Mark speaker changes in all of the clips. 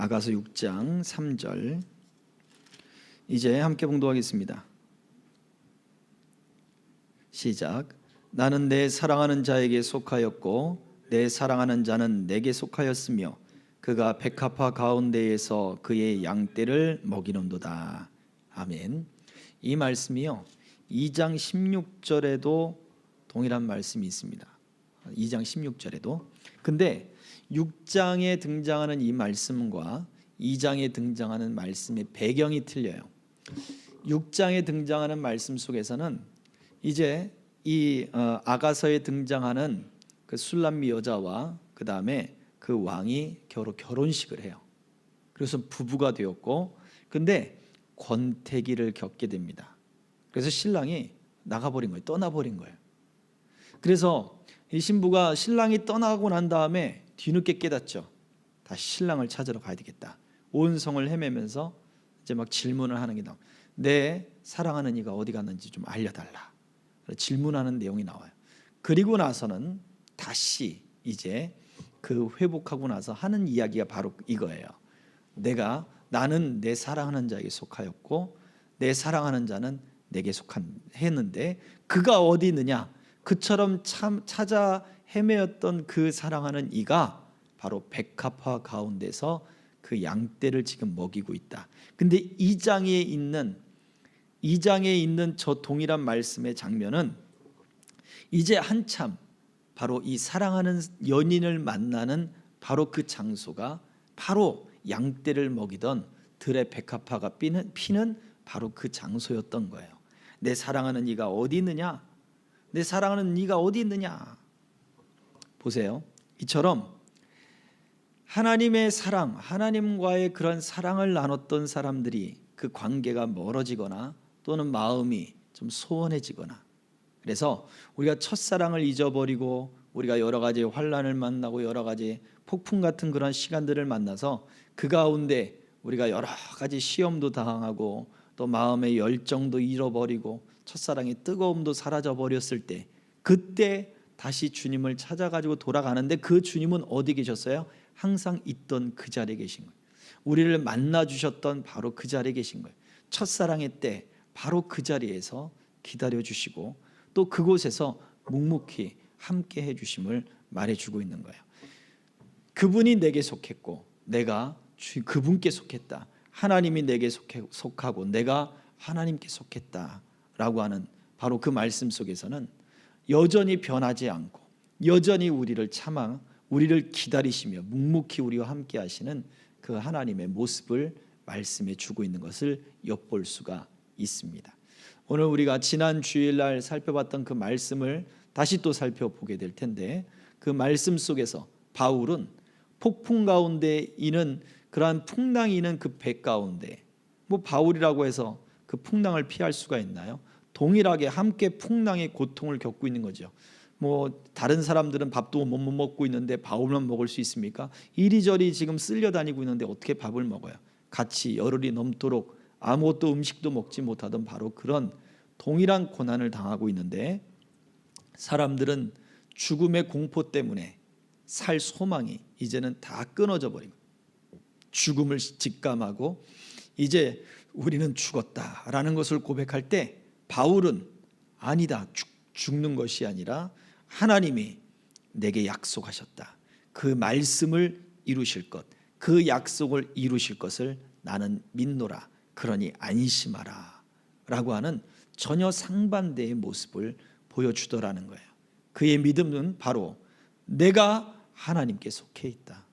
Speaker 1: 아가서 6장 3절 이제 함께 봉독하겠습니다. 시작. 나는 내 사랑하는 자에게 속하였고 내 사랑하는 자는 내게 속하였으며 그가 백합화 가운데에서 그의 양떼를 먹이는도다. 아멘. 이 말씀이요 2장 16절에도 동일한 말씀이 있습니다. 2장 16절에도. 근데 6장에 등장하는 이 말씀과 2장에 등장하는 말씀의 배경이 틀려요. 6장에 등장하는 말씀 속에서는 이제 이 아가서에 등장하는 그 술람미 여자와 그 다음에 그 왕이 결혼식을 해요. 그래서 부부가 되었고, 근데 권태기를 겪게 됩니다. 그래서 신랑이 나가버린 거예요. 떠나버린 거예요. 그래서 이 신부가 신랑이 떠나고 난 다음에 뒤늦게 깨닫죠. 다시 신랑을 찾으러 가야 되겠다. 온 성을 헤매면서 이제 막 질문을 하는 게 나와요. 내 사랑하는 이가 어디 갔는지 좀 알려달라. 질문하는 내용이 나와요. 그리고 나서는 다시 이제 그 회복하고 나서 하는 이야기가 바로 이거예요. 나는 내 사랑하는 자에게 속하였고 내 사랑하는 자는 내게 했는데 그가 어디 있느냐? 그처럼 찾아 헤매었던 그 사랑하는 이가 바로 백합화 가운데서 그 양떼를 지금 먹이고 있다. 근데 2장에 있는 저 동일한 말씀의 장면은 이제 한참 바로 이 사랑하는 연인을 만나는 바로 그 장소가 바로 양떼를 먹이던 들의 백합화가 피는 바로 그 장소였던 거예요. 내 사랑하는 이가 어디 있느냐? 내 사랑하는 이가 어디 있느냐? 보세요. 이처럼 하나님의 사랑, 하나님과의 그런 사랑을 나눴던 사람들이 그 관계가 멀어지거나 또는 마음이 좀 소원해지거나, 그래서 우리가 첫사랑을 잊어버리고 우리가 여러 가지 환난을 만나고 여러 가지 폭풍 같은 그런 시간들을 만나서 그 가운데 우리가 여러 가지 시험도 당하고 또 마음의 열정도 잃어버리고 첫사랑의 뜨거움도 사라져 버렸을 때, 그때 다시 주님을 찾아가지고 돌아가는데 그 주님은 어디 계셨어요? 항상 있던 그 자리에 계신 거예요. 우리를 만나 주셨던 바로 그 자리에 계신 거예요. 첫사랑의 때 바로 그 자리에서 기다려 주시고 또 그곳에서 묵묵히 함께 해 주심을 말해주고 있는 거예요. 그분이 내게 속했고 내가 그분께 속했다. 하나님이 내게 속하고 내가 하나님께 속했다라고 하는 바로 그 말씀 속에서는 여전히 변하지 않고 여전히 우리를 기다리시며 묵묵히 우리와 함께 하시는 그 하나님의 모습을 말씀해 주고 있는 것을 엿볼 수가 있습니다. 오늘 우리가 지난 주일날 살펴봤던 그 말씀을 다시 또 살펴보게 될 텐데, 그 말씀 속에서 바울은 폭풍 가운데 있는 그러한 풍랑이 있는 그 배 가운데, 바울이라고 해서 그 풍랑을 피할 수가 있나요? 동일하게 함께 풍랑의 고통을 겪고 있는 거죠. 다른 사람들은 밥도 못 먹고 있는데 바울만 먹을 수 있습니까? 이리저리 지금 쓸려다니고 있는데 어떻게 밥을 먹어요? 같이 열흘이 넘도록 아무것도 음식도 먹지 못하던 바로 그런 동일한 고난을 당하고 있는데, 사람들은 죽음의 공포 때문에 살 소망이 이제는 다 끊어져 버리고 죽음을 직감하고 이제 우리는 죽었다라는 것을 고백할 때, 바울은 아니다, 죽는 것이 아니라 하나님이 내게 약속하셨다. 그 말씀을 이루실 것, 그 약속을 이루실 것을 나는 믿노라. 그러니 안심하라 라고 하는 전혀 상반대의 모습을 보여주더라는 거예요. 그의 믿음은 바로 내가 하나님께 속해 있다.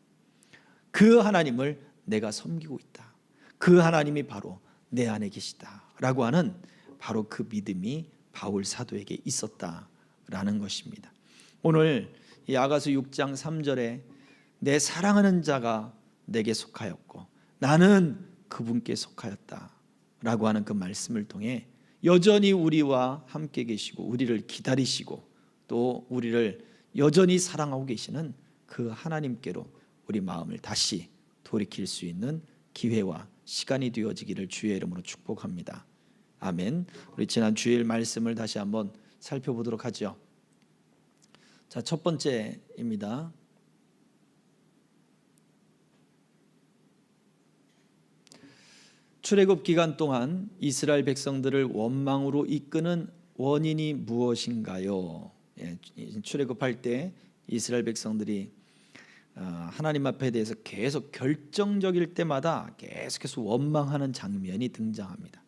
Speaker 1: 그 하나님을 내가 섬기고 있다. 그 하나님이 바로 내 안에 계시다 라고 하는 바로 그 믿음이 바울 사도에게 있었다라는 것입니다. 오늘 이 아가서 6장 3절에 내 사랑하는 자가 내게 속하였고 나는 그분께 속하였다라고 하는 그 말씀을 통해 여전히 우리와 함께 계시고 우리를 기다리시고 또 우리를 여전히 사랑하고 계시는 그 하나님께로 우리 마음을 다시 돌이킬 수 있는 기회와 시간이 되어지기를 주의 이름으로 축복합니다. 아멘. 우리 지난 주일 말씀을 다시 한번 살펴보도록 하죠. 자, 첫 번째입니다. 출애굽 기간 동안 이스라엘 백성들을 원망으로 이끄는 원인이 무엇인가요? 출애굽할 때 이스라엘 백성들이 하나님 앞에 대해서 계속 결정적일 때마다 계속해서 원망하는 장면이 등장합니다.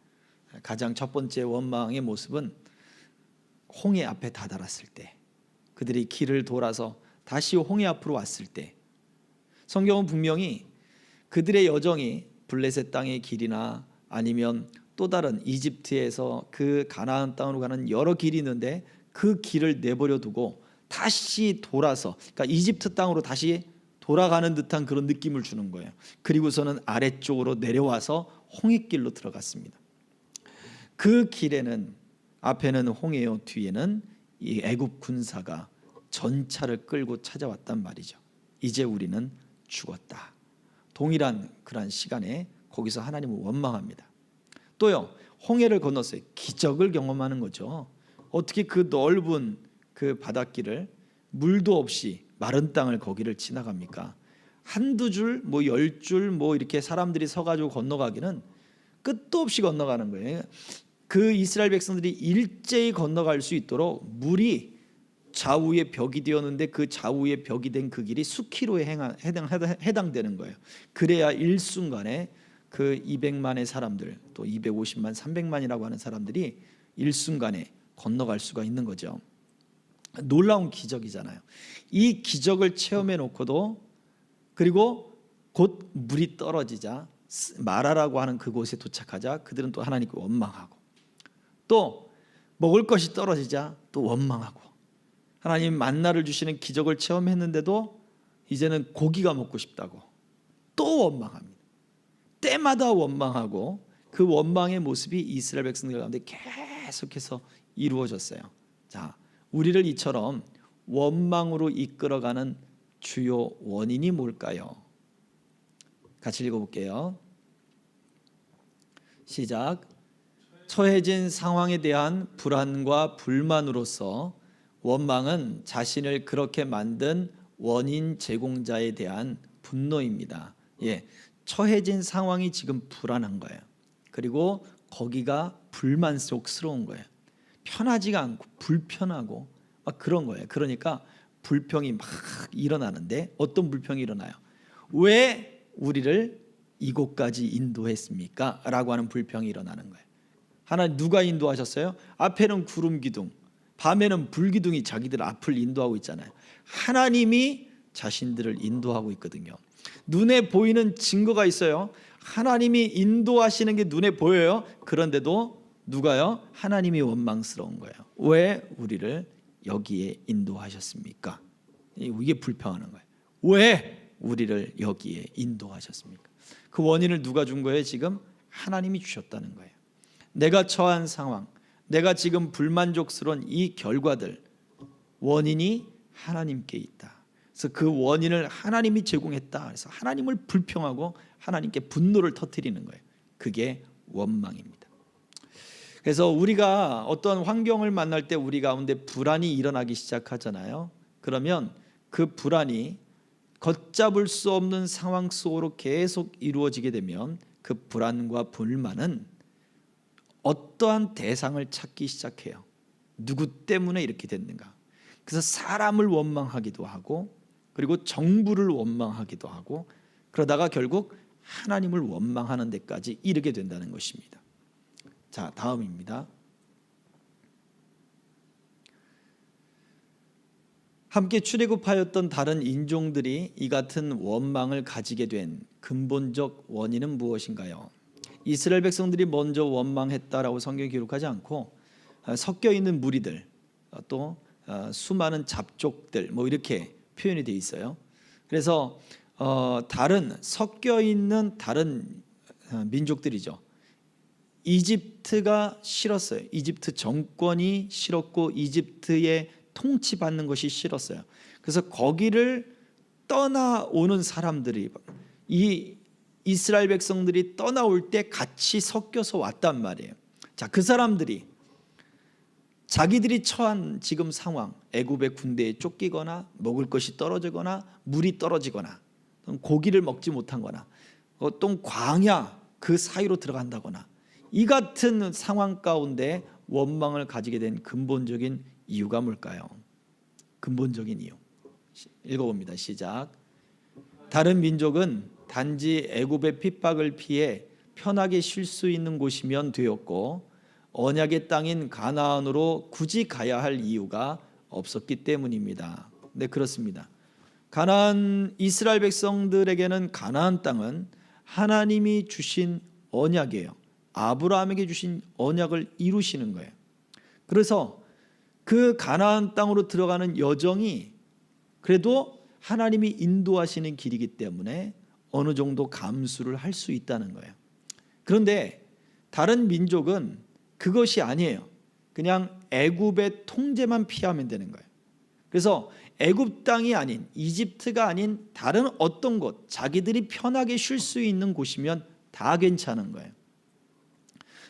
Speaker 1: 가장 첫 번째 원망의 모습은 홍해 앞에 다다랐을 때, 그들이 길을 돌아서 다시 홍해 앞으로 왔을 때, 성경은 분명히 그들의 여정이 블레셋 땅의 길이나 아니면 또 다른 이집트에서 그 가나안 땅으로 가는 여러 길이 있는데 그 길을 내버려 두고 다시 돌아서, 그러니까 이집트 땅으로 다시 돌아가는 듯한 그런 느낌을 주는 거예요. 그리고서는 아래쪽으로 내려와서 홍해길로 들어갔습니다. 그 길에는 앞에는 홍해요, 뒤에는 이 애굽 군사가 전차를 끌고 찾아왔단 말이죠. 이제 우리는 죽었다. 동일한 그런 시간에 거기서 하나님을 원망합니다. 또요, 홍해를 건넜어요. 기적을 경험하는 거죠. 어떻게 그 넓은 그 바닷길을 물도 없이 마른 땅을 거기를 지나갑니까? 한두 줄, 뭐 10줄, 뭐 이렇게 사람들이 서가지고 건너가기는 끝도 없이 건너가는 거예요. 그 이스라엘 백성들이 일제히 건너갈 수 있도록 물이 좌우의 벽이 되었는데 그 좌우의 벽이 된 그 길이 수키로에 해당되는 거예요. 그래야 일순간에 그 200만의 사람들, 또 250만, 300만이라고 하는 사람들이 일순간에 건너갈 수가 있는 거죠. 놀라운 기적이잖아요. 이 기적을 체험해 놓고도, 그리고 곧 물이 떨어지자 마라라고 하는 그곳에 도착하자 그들은 또 하나님께 원망하고, 또 먹을 것이 떨어지자 또 원망하고, 하나님 만나를 주시는 기적을 체험했는데도 이제는 고기가 먹고 싶다고 또 원망합니다. 때마다 원망하고, 그 원망의 모습이 이스라엘 백성들 가운데 계속해서 이루어졌어요. 자, 우리를 이처럼 원망으로 이끌어가는 주요 원인이 뭘까요? 같이 읽어볼게요. 시작. 처해진 상황에 대한 불안과 불만으로서 원망은 자신을 그렇게 만든 원인 제공자에 대한 분노입니다. 처해진 상황이 지금 불안한 거예요. 그리고 거기가 불만족스러운 거예요. 편하지가 않고 불편하고 막 그런 거예요. 그러니까 불평이 막 일어나는데, 어떤 불평이 일어나요? 왜 우리를 이곳까지 인도했습니까? 라고 하는 불평이 일어나는 거예요. 하나님 누가 인도하셨어요? 앞에는 구름 기둥, 밤에는 불기둥이 자기들 앞을 인도하고 있잖아요. 하나님이 자신들을 인도하고 있거든요. 눈에 보이는 증거가 있어요. 하나님이 인도하시는 게 눈에 보여요. 그런데도 누가요? 하나님이 원망스러운 거예요. 왜 우리를 여기에 인도하셨습니까? 이게 불평하는 거예요. 왜 우리를 여기에 인도하셨습니까? 그 원인을 누가 준 거예요? 지금 하나님이 주셨다는 거예요. 내가 처한 상황, 내가 지금 불만족스러운 이 결과들, 원인이 하나님께 있다. 그래서 그 원인을 하나님이 제공했다. 그래서 하나님을 불평하고 하나님께 분노를 터뜨리는 거예요. 그게 원망입니다. 그래서 우리가 어떤 환경을 만날 때 우리 가운데 불안이 일어나기 시작하잖아요. 그러면 그 불안이 걷잡을 수 없는 상황 속으로 계속 이루어지게 되면 그 불안과 불만은 어떠한 대상을 찾기 시작해요. 누구 때문에 이렇게 됐는가? 그래서 사람을 원망하기도 하고, 그리고 정부를 원망하기도 하고, 그러다가 결국 하나님을 원망하는 데까지 이르게 된다는 것입니다. 자, 다음입니다. 함께 출애굽하였던 다른 인종들이 이 같은 원망을 가지게 된 근본적 원인은 무엇인가요? 이스라엘 백성들이 먼저 원망했다라고 성경이 기록하지 않고, 섞여 있는 무리들, 또 수많은 잡족들, 뭐 이렇게 표현이 되어 있어요. 그래서 다른 섞여 있는 다른 민족들이죠. 이집트가 싫었어요. 이집트 정권이 싫었고 이집트의 통치받는 것이 싫었어요. 그래서 거기를 떠나오는 사람들이, 이 이스라엘 백성들이 떠나올 때 같이 섞여서 왔단 말이에요. 자, 그 사람들이 자기들이 처한 지금 상황, 애굽의 군대에 쫓기거나 먹을 것이 떨어지거나 물이 떨어지거나 고기를 먹지 못한 거나, 어떤 광야, 그 사이로 들어간다거나 이 같은 상황 가운데 원망을 가지게 된 근본적인 이유가 뭘까요? 근본적인 이유 읽어봅니다. 시작. 다른 민족은 단지 애굽의 핍박을 피해 편하게 쉴 수 있는 곳이면 되었고 언약의 땅인 가나안으로 굳이 가야 할 이유가 없었기 때문입니다. 네, 그렇습니다. 가나안 이스라엘 백성들에게는 가나안 땅은 하나님이 주신 언약이에요. 아브라함에게 주신 언약을 이루시는 거예요. 그래서 그 가나안 땅으로 들어가는 여정이 그래도 하나님이 인도하시는 길이기 때문에 어느 정도 감수를 할 수 있다는 거예요. 그런데 다른 민족은 그것이 아니에요. 그냥 애굽의 통제만 피하면 되는 거예요. 그래서 애굽 땅이 아닌 이집트가 아닌 다른 어떤 곳, 자기들이 편하게 쉴 수 있는 곳이면 다 괜찮은 거예요.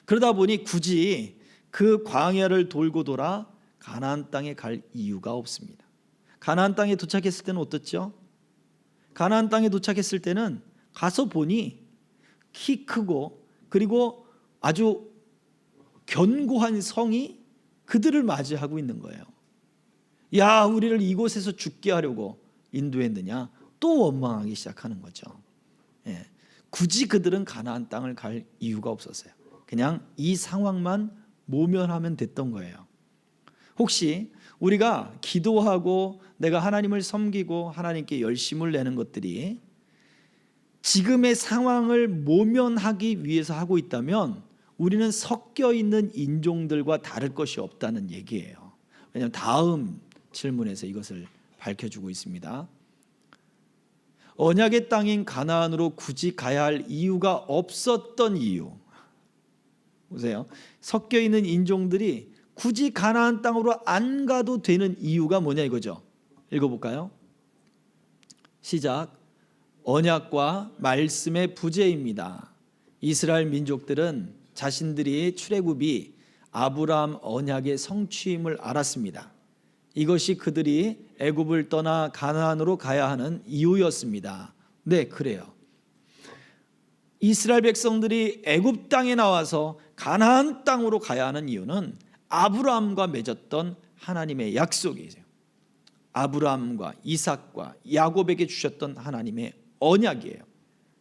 Speaker 1: 그러다 보니 굳이 그 광야를 돌고 돌아 가나안 땅에 갈 이유가 없습니다. 가나안 땅에 도착했을 때는 어떻죠? 가나안 땅에 도착했을 때는 가서 보니 키 크고 그리고 아주 견고한 성이 그들을 맞이하고 있는 거예요. 야, 우리를 이곳에서 죽게 하려고 인도했느냐? 또 원망하기 시작하는 거죠. 예. 굳이 그들은 가나안 땅을 갈 이유가 없었어요. 그냥 이 상황만 모면하면 됐던 거예요. 혹시 우리가 기도하고 내가 하나님을 섬기고 하나님께 열심을 내는 것들이 지금의 상황을 모면하기 위해서 하고 있다면 우리는 섞여 있는 인종들과 다를 것이 없다는 얘기예요. 왜냐하면 다음 질문에서 이것을 밝혀주고 있습니다. 언약의 땅인 가나안으로 굳이 가야 할 이유가 없었던 이유. 보세요. 섞여 있는 인종들이 굳이 가나안 땅으로 안 가도 되는 이유가 뭐냐 이거죠. 읽어볼까요? 시작. 언약과 말씀의 부재입니다. 이스라엘 민족들은 자신들이 출애굽이 아브라함 언약의 성취임을 알았습니다. 이것이 그들이 애굽을 떠나 가나안으로 가야 하는 이유였습니다. 네, 그래요. 이스라엘 백성들이 애굽 땅에 나와서 가나안 땅으로 가야 하는 이유는 아브라함과 맺었던 하나님의 약속이죠. 아브라함과 이삭과 야곱에게 주셨던 하나님의 언약이에요.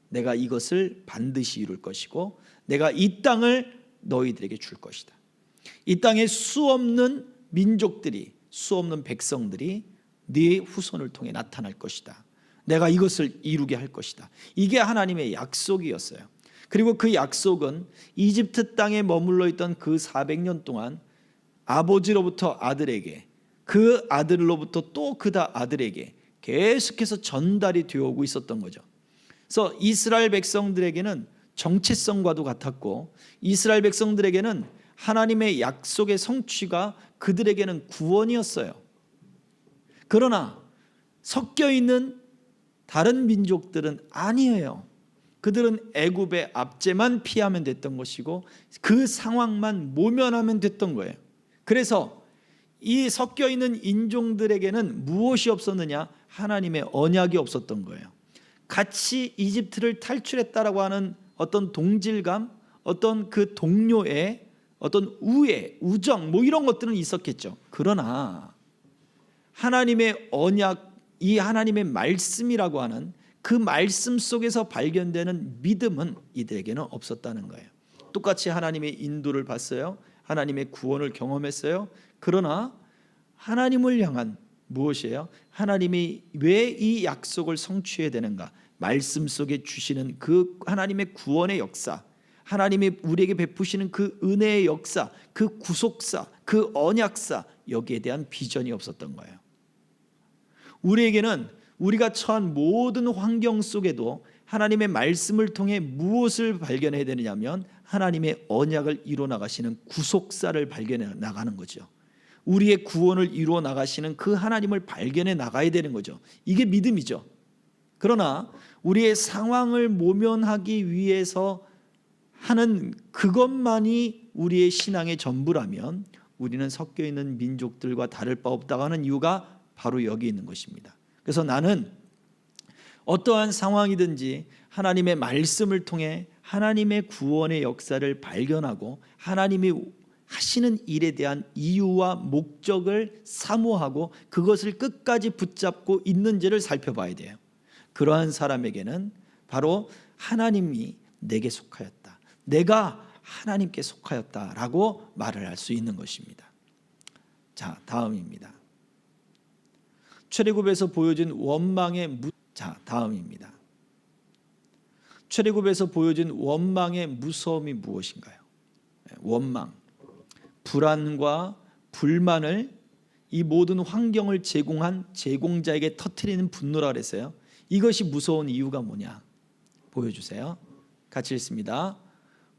Speaker 1: 내가 이것을 반드시 이룰 것이고 내가 이 땅을 너희들에게 줄 것이다. 이 땅에 수없는 민족들이 수없는 백성들이 네 후손을 통해 나타날 것이다. 내가 이것을 이루게 할 것이다. 이게 하나님의 약속이었어요. 그리고 그 약속은 이집트 땅에 머물러 있던 그 400년 동안 아버지로부터 아들에게 그 아들로부터 또 그 아들에게 계속해서 전달이 되어 오고 있었던 거죠. 그래서 이스라엘 백성들에게는 정체성과도 같았고 이스라엘 백성들에게는 하나님의 약속의 성취가 그들에게는 구원이었어요. 그러나 섞여 있는 다른 민족들은 아니에요. 그들은 애굽의 압제만 피하면 됐던 것이고 그 상황만 모면하면 됐던 거예요. 그래서 이 섞여 있는 인종들에게는 무엇이 없었느냐? 하나님의 언약이 없었던 거예요. 같이 이집트를 탈출했다라고 하는 어떤 동질감, 어떤 그 동료의 어떤 우애, 우정 뭐 이런 것들은 있었겠죠. 그러나 하나님의 언약, 이 하나님의 말씀이라고 하는 그 말씀 속에서 발견되는 믿음은 이들에게는 없었다는 거예요. 똑같이 하나님의 인도를 봤어요. 하나님의 구원을 경험했어요. 그러나 하나님을 향한 무엇이에요? 하나님이 왜 이 약속을 성취해야 되는가? 말씀 속에 주시는 그 하나님의 구원의 역사, 하나님이 우리에게 베푸시는 그 은혜의 역사, 그 구속사, 그 언약사, 여기에 대한 비전이 없었던 거예요. 우리에게는 우리가 처한 모든 환경 속에도 하나님의 말씀을 통해 무엇을 발견해야 되느냐면 하나님의 언약을 이루어 나가시는 구속사를 발견해 나가는 거죠. 우리의 구원을 이루어 나가시는 그 하나님을 발견해 나가야 되는 거죠. 이게 믿음이죠. 그러나 우리의 상황을 모면하기 위해서 하는 그것만이 우리의 신앙의 전부라면 우리는 섞여 있는 민족들과 다를 바 없다고 하는 이유가 바로 여기 있는 것입니다. 그래서 나는 어떠한 상황이든지 하나님의 말씀을 통해 하나님의 구원의 역사를 발견하고 하나님이 하시는 일에 대한 이유와 목적을 사모하고 그것을 끝까지 붙잡고 있는지를 살펴봐야 돼요. 그러한 사람에게는 바로 하나님이 내게 속하였다, 내가 하나님께 속하였다라고 말을 할 수 있는 것입니다. 자, 다음입니다. 출애굽에서 보여준 원망의 출애굽에서 보여준 원망의 무서움이 무엇인가요? 원망, 불안과 불만을 이 모든 환경을 제공한 제공자에게 터뜨리는 분노라 그랬어요. 이것이 무서운 이유가 뭐냐? 보여주세요. 같이 읽습니다.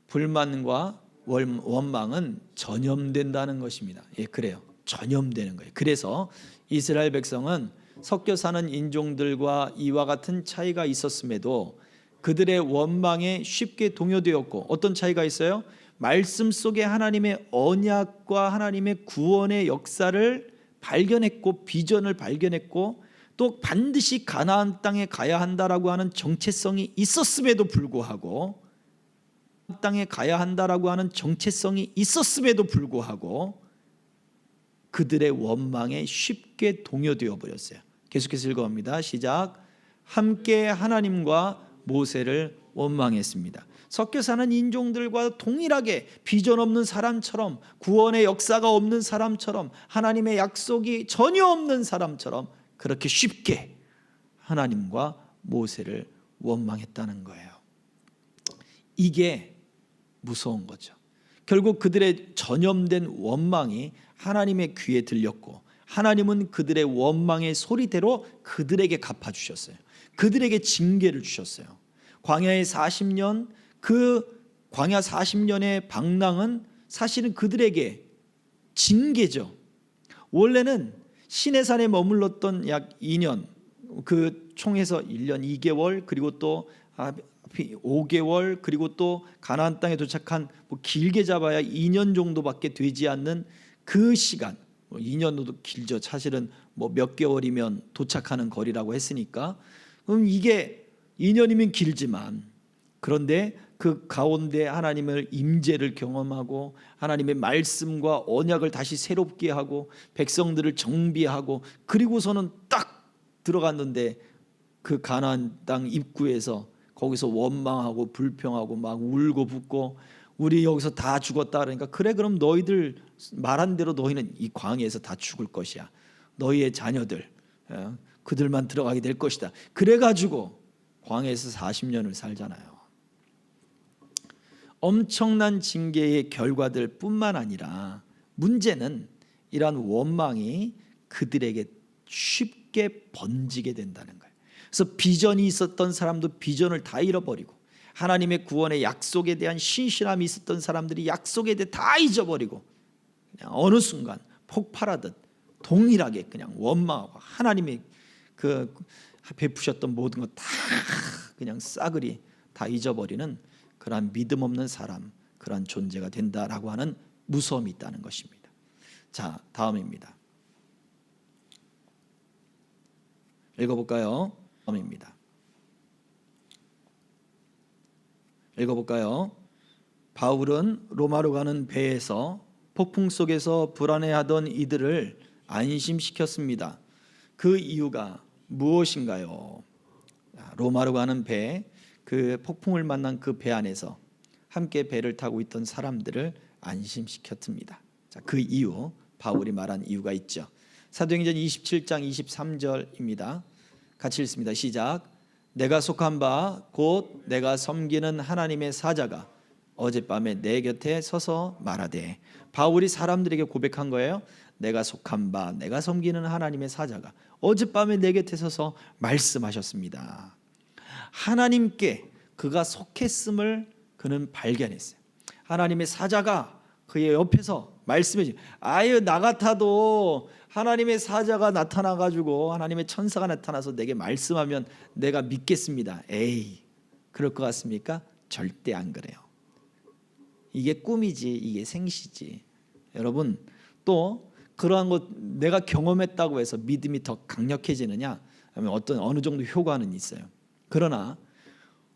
Speaker 1: 불만과 원망은 전염된다는 것입니다. 예, 그래요. 전염되는 거예요. 그래서 이스라엘 백성은 섞여 사는 인종들과 이와 같은 차이가 있었음에도 그들의 원망에 쉽게 동요되었고, 어떤 차이가 있어요? 말씀 속에 하나님의 언약과 하나님의 구원의 역사를 발견했고, 비전을 발견했고, 또 반드시 가나안 땅에 가야 한다라고 하는 정체성이 있었음에도 불구하고 그들의 원망에 쉽게 동요되어 버렸어요. 계속해서 읽어봅니다. 시작. 함께 하나님과 모세를 원망했습니다. 섞여 사는 인종들과 동일하게 비전 없는 사람처럼, 구원의 역사가 없는 사람처럼, 하나님의 약속이 전혀 없는 사람처럼 그렇게 쉽게 하나님과 모세를 원망했다는 거예요. 이게 무서운 거죠. 결국 그들의 전염된 원망이 하나님의 귀에 들렸고, 하나님은 그들의 원망의 소리대로 그들에게 갚아주셨어요. 그들에게 징계를 주셨어요. 광야의 40년, 그 광야 40년의 방랑은 사실은 그들에게 징계죠. 원래는 시내산에 머물렀던 약 2년, 그 총에서 1년 2개월, 그리고 또 5개월, 그리고 또 가나안 땅에 도착한 길게 잡아야 2년 정도밖에 되지 않는 그 시간, 2년도 길죠. 사실은 몇 개월이면 도착하는 거리라고 했으니까, 그럼 이게 2년이면 길지만, 그런데 그 가운데 하나님의 임재를 경험하고 하나님의 말씀과 언약을 다시 새롭게 하고 백성들을 정비하고, 그리고서는 딱 들어갔는데 그 가나안 땅 입구에서 거기서 원망하고 불평하고 막 울고 붓고, 우리 여기서 다 죽었다 그러니까, 그래 그럼 너희들 말한 대로 너희는 이 광야에서 다 죽을 것이야. 너희의 자녀들, 그들만 들어가게 될 것이다. 그래가지고 광야에서 40년을 살잖아요. 엄청난 징계의 결과들 뿐만 아니라 문제는 이러한 원망이 그들에게 쉽게 번지게 된다는 거예요. 그래서 비전이 있었던 사람도 비전을 다 잃어버리고, 하나님의 구원의 약속에 대한 신실함이 있었던 사람들이 약속에 대해 다 잊어버리고, 그냥 어느 순간 폭발하듯 동일하게 그냥 원망하고 하나님이 그 베푸셨던 모든 것 다 그냥 싸그리 다 잊어버리는 그러한 믿음 없는 사람, 그러한 존재가 된다라고 하는 무서움이 있다는 것입니다. 자, 다음입니다. 읽어볼까요? 다음입니다. 읽어볼까요? 바울은 로마로 가는 배에서 폭풍 속에서 불안해하던 이들을 안심시켰습니다. 그 이유가 무엇인가요? 로마로 가는 배, 그 폭풍을 만난 그 배 안에서 함께 배를 타고 있던 사람들을 안심시켰습니다. 자, 그 이유, 바울이 말한 이유가 있죠. 사도행전 27장 23절입니다. 같이 읽습니다. 시작. 내가 속한 바 곧 내가 섬기는 하나님의 사자가 어젯밤에 내 곁에 서서 말하되, 바울이 사람들에게 고백한 거예요. 내가 속한 바, 내가 섬기는 하나님의 사자가 어젯밤에 내 곁에 서서 말씀하셨습니다. 하나님께 그가 속했음을 그는 발견했어요. 하나님의 사자가 그의 옆에서 말씀해 주세요. 아유, 나 같아도 하나님의 사자가 나타나가지고, 하나님의 천사가 나타나서 내게 말씀하면 내가 믿겠습니다. 에이, 그럴 것 같습니까? 절대 안 그래요. 이게 꿈이지, 이게 생시지. 여러분, 또 그러한 것 내가 경험했다고 해서 믿음이 더 강력해지느냐 하면 어느 정도 효과는 있어요. 그러나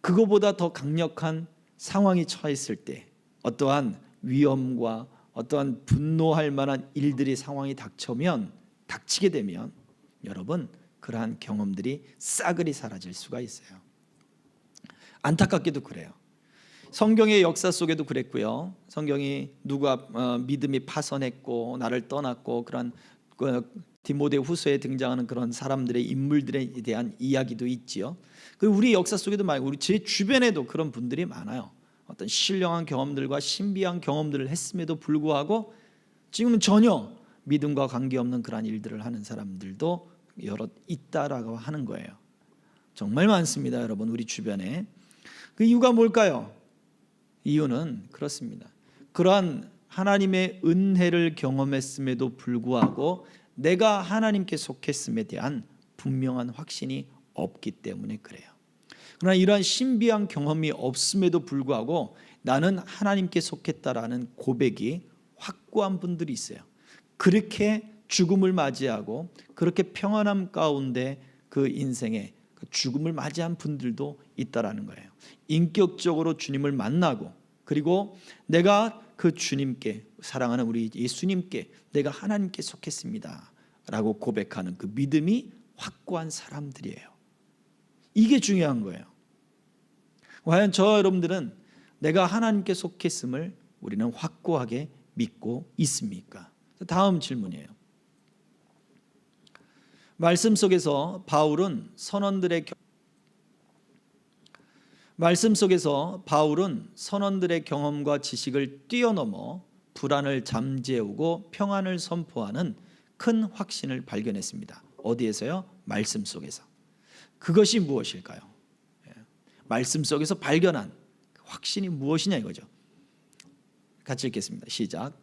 Speaker 1: 그거보다 더 강력한 상황이 처했을 때, 어떠한 위험과 어떠한 분노할 만한 일들이 상황이 닥치게 되면 여러분, 그러한 경험들이 싸그리 사라질 수가 있어요. 안타깝게도 그래요. 성경의 역사 속에도 그랬고요. 성경이 누가 믿음이 파선했고 나를 떠났고 그런 디모데 후서에 등장하는 그런 사람들의 인물들에 대한 이야기도 있지요. 그리고 우리 역사 속에도 많고 우리 제 주변에도 그런 분들이 많아요. 어떤 신령한 경험들과 신비한 경험들을 했음에도 불구하고 지금은 전혀 믿음과 관계없는 그러한 일들을 하는 사람들도 여럿 있다라고 하는 거예요. 정말 많습니다, 여러분. 우리 주변에. 그 이유가 뭘까요? 이유는 그렇습니다. 그러한 하나님의 은혜를 경험했음에도 불구하고 내가 하나님께 속했음에 대한 분명한 확신이 없기 때문에 그래요. 그러나 이러한 신비한 경험이 없음에도 불구하고 나는 하나님께 속했다라는 고백이 확고한 분들이 있어요. 그렇게 죽음을 맞이하고 그렇게 평안함 가운데 그 인생에 그 죽음을 맞이한 분들도 있다라는 거예요. 인격적으로 주님을 만나고 그리고 내가 그 주님께, 사랑하는 우리 예수님께 내가 하나님께 속했습니다 라고 고백하는 그 믿음이 확고한 사람들이에요. 이게 중요한 거예요. 과연 저와 여러분들은 내가 하나님께 속했음을 우리는 확고하게 믿고 있습니까? 다음 질문이에요. 말씀 속에서 바울은 선원들의 경험과 지식을 뛰어넘어 불안을 잠재우고 평안을 선포하는 큰 확신을 발견했습니다. 어디에서요? 말씀 속에서. 그것이 무엇일까요? 말씀 속에서 발견한 확신이 무엇이냐 이거죠. 같이 읽겠습니다. 시작.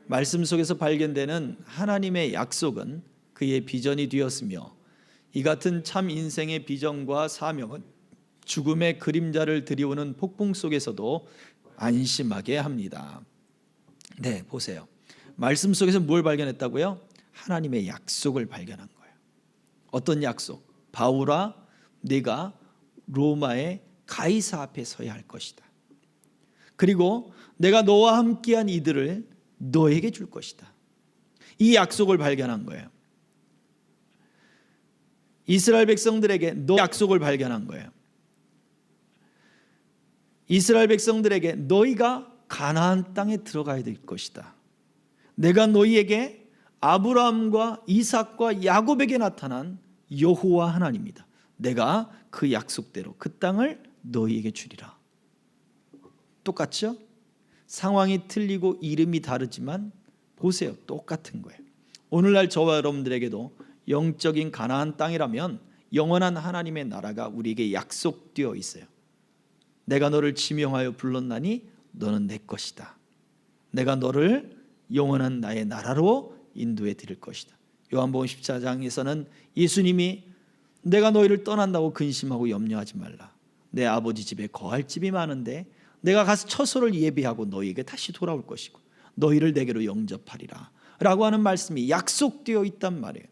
Speaker 1: 말씀 속에서 발견되는 하나님의 약속은 그의 비전이 되었으며 이 같은 참 인생의 비전과 사명은 죽음의 그림자를 들이오는 폭풍 속에서도 안심하게 합니다. 네, 보세요. 말씀 속에서 뭘 발견했다고요? 하나님의 약속을 발견한 거예요. 어떤 약속? 바울아, 네가 로마의 가이사 앞에 서야 할 것이다. 그리고 내가 너와 함께한 이들을 너에게 줄 것이다. 이 약속을 발견한 거예요. 이스라엘 백성들에게 약속을 발견한 거예요. 이스라엘 백성들에게 너희가 가나안 땅에 들어가야 될 것이다. 내가 너희에게 아브라함과 이삭과 야곱에게 나타난 여호와 하나님이다. 내가 그 약속대로 그 땅을 너희에게 주리라. 똑같죠? 상황이 틀리고 이름이 다르지만 보세요. 똑같은 거예요. 오늘날 저와 여러분들에게도 영적인 가나안 땅이라면 영원한 하나님의 나라가 우리에게 약속되어 있어요. 내가 너를 지명하여 불렀나니 너는 내 것이다. 내가 너를 영원한 나의 나라로 인도해 드릴 것이다. 요한복음 14장에서는 예수님이 내가 너희를 떠난다고 근심하고 염려하지 말라. 내 아버지 집에 거할 집이 많은데 내가 가서 처소를 예비하고 너희에게 다시 돌아올 것이고 너희를 내게로 영접하리라 라고 하는 말씀이 약속되어 있단 말이에요.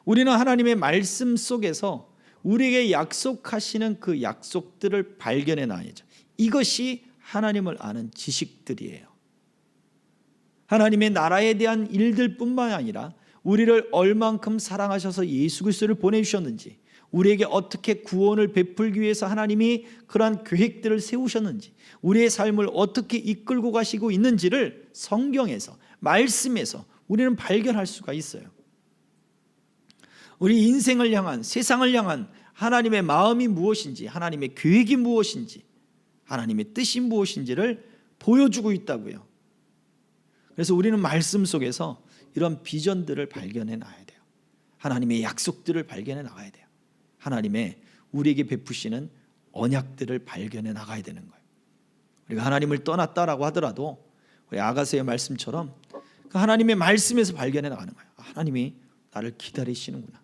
Speaker 1: 우리는 하나님의 말씀 속에서 우리에게 약속하시는 그 약속들을 발견해 놔야죠. 이것이 하나님을 아는 지식들이에요. 하나님의 나라에 대한 일들뿐만 아니라 우리를 얼만큼 사랑하셔서 예수 그리스도를 보내주셨는지, 우리에게 어떻게 구원을 베풀기 위해서 하나님이 그러한 계획들을 세우셨는지, 우리의 삶을 어떻게 이끌고 가시고 있는지를 성경에서, 말씀에서 우리는 발견할 수가 있어요. 우리 인생을 향한, 세상을 향한 하나님의 마음이 무엇인지, 하나님의 계획이 무엇인지, 하나님의 뜻이 무엇인지를 보여주고 있다고요. 그래서 우리는 말씀 속에서 이런 비전들을 발견해 놔야 돼요. 하나님의 약속들을 발견해 나가야 돼요. 하나님의 우리에게 베푸시는 언약들을 발견해 나가야 되는 거예요. 우리가 하나님을 떠났다라고 하더라도 우리 아가서의 말씀처럼 그 하나님의 말씀에서 발견해 나가는 거예요. 하나님이 나를 기다리시는구나.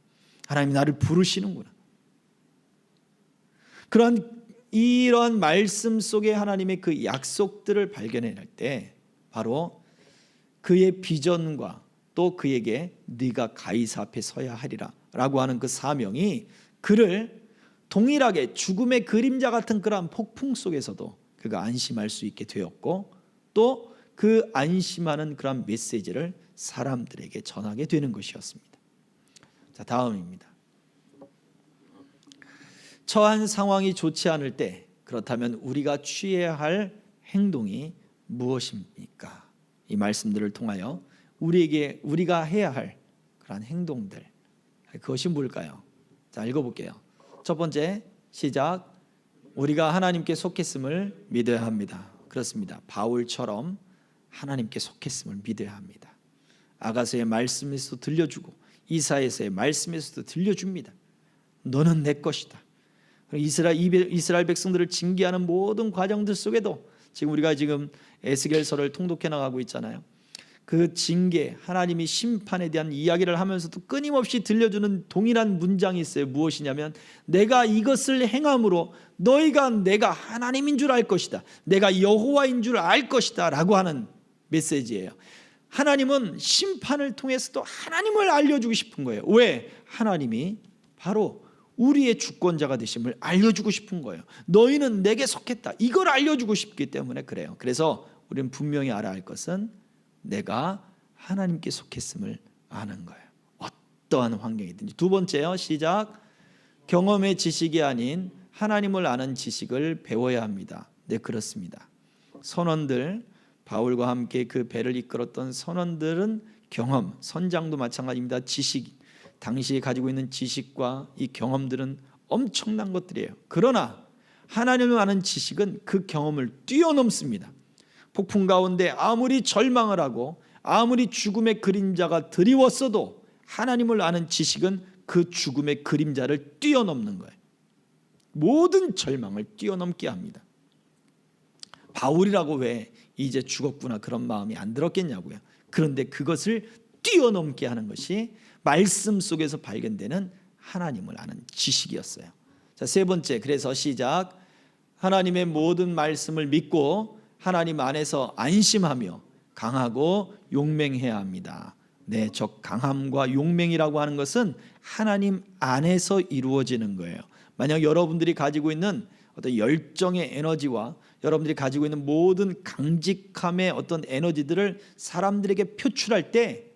Speaker 1: 하나님이 나를 부르시는구나. 이러한 말씀 속에 하나님의 그 약속들을 발견해낼 때 바로 그의 비전과 또 그에게 네가 가이사 앞에 서야 하리라 라고 하는 그 사명이 그를 동일하게 죽음의 그림자 같은 그러한 폭풍 속에서도 그가 안심할 수 있게 되었고 또 그 안심하는 그런 메시지를 사람들에게 전하게 되는 것이었습니다. 자, 다음입니다. 처한 상황이 좋지 않을 때 그렇다면 우리가 취해야 할 행동이 무엇입니까? 이 말씀들을 통하여 우리가 해야 할 그런 행동들, 그것이 뭘까요? 자, 읽어볼게요. 첫 번째, 시작. 우리가 하나님께 속했음을 믿어야 합니다. 그렇습니다. 바울처럼 하나님께 속했음을 믿어야 합니다. 아가서의 말씀에서도 들려주고 이사야서의 말씀에서도 들려줍니다. 너는 내 것이다. 이스라엘 백성들을 징계하는 모든 과정들 속에도 우리가 지금 에스겔서를 통독해 나가고 있잖아요. 그 징계, 하나님이 심판에 대한 이야기를 하면서도 끊임없이 들려주는 동일한 문장이 있어요. 무엇이냐면 내가 이것을 행함으로 너희가 내가 하나님인 줄 알 것이다. 내가 여호와인 줄 알 것이다 라고 하는 메시지예요. 하나님은 심판을 통해서도 하나님을 알려주고 싶은 거예요. 왜? 하나님이 바로 우리의 주권자가 되심을 알려주고 싶은 거예요. 너희는 내게 속했다. 이걸 알려주고 싶기 때문에 그래요. 그래서 우리는 분명히 알아야 할 것은 내가 하나님께 속했음을 아는 거예요. 어떠한 환경이든지. 두 번째요. 시작. 경험의 지식이 아닌 하나님을 아는 지식을 배워야 합니다. 네, 그렇습니다. 선원들, 바울과 함께 그 배를 이끌었던 선원들은 경험, 선장도 마찬가지입니다. 지식, 당시에 가지고 있는 지식과 이 경험들은 엄청난 것들이에요. 그러나 하나님을 아는 지식은 그 경험을 뛰어넘습니다. 폭풍 가운데 아무리 절망을 하고 아무리 죽음의 그림자가 드리웠어도 하나님을 아는 지식은 그 죽음의 그림자를 뛰어넘는 거예요. 모든 절망을 뛰어넘게 합니다. 바울이라고 왜 이제 죽었구나 그런 마음이 안 들었겠냐고요. 그런데 그것을 뛰어넘게 하는 것이 말씀 속에서 발견되는 하나님을 아는 지식이었어요. 자, 세 번째, 그래서 시작. 하나님의 모든 말씀을 믿고 하나님 안에서 안심하며 강하고 용맹해야 합니다. 네, 저 강함과 용맹이라고 하는 것은 하나님 안에서 이루어지는 거예요. 만약 여러분들이 가지고 있는 어떤 열정의 에너지와 여러분들이 가지고 있는 모든 강직함의 어떤 에너지들을 사람들에게 표출할 때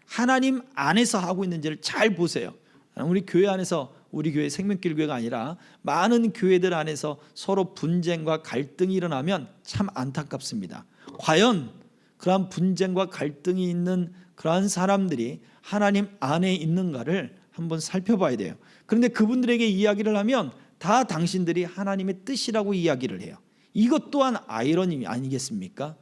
Speaker 1: 하나님 안에서 하고 있는지를 잘 보세요. 우리 교회 안에서, 우리 교회 생명길 교회가 아니라 많은 교회들 안에서 서로 분쟁과 갈등이 일어나면 참 안타깝습니다. 과연 그러한 분쟁과 갈등이 있는 그러한 사람들이 하나님 안에 있는가를 한번 살펴봐야 돼요. 그런데 그분들에게 이야기를 하면 다 당신들이 하나님의 뜻이라고 이야기를 해요. 이것 또한 아이러니 아니겠습니까?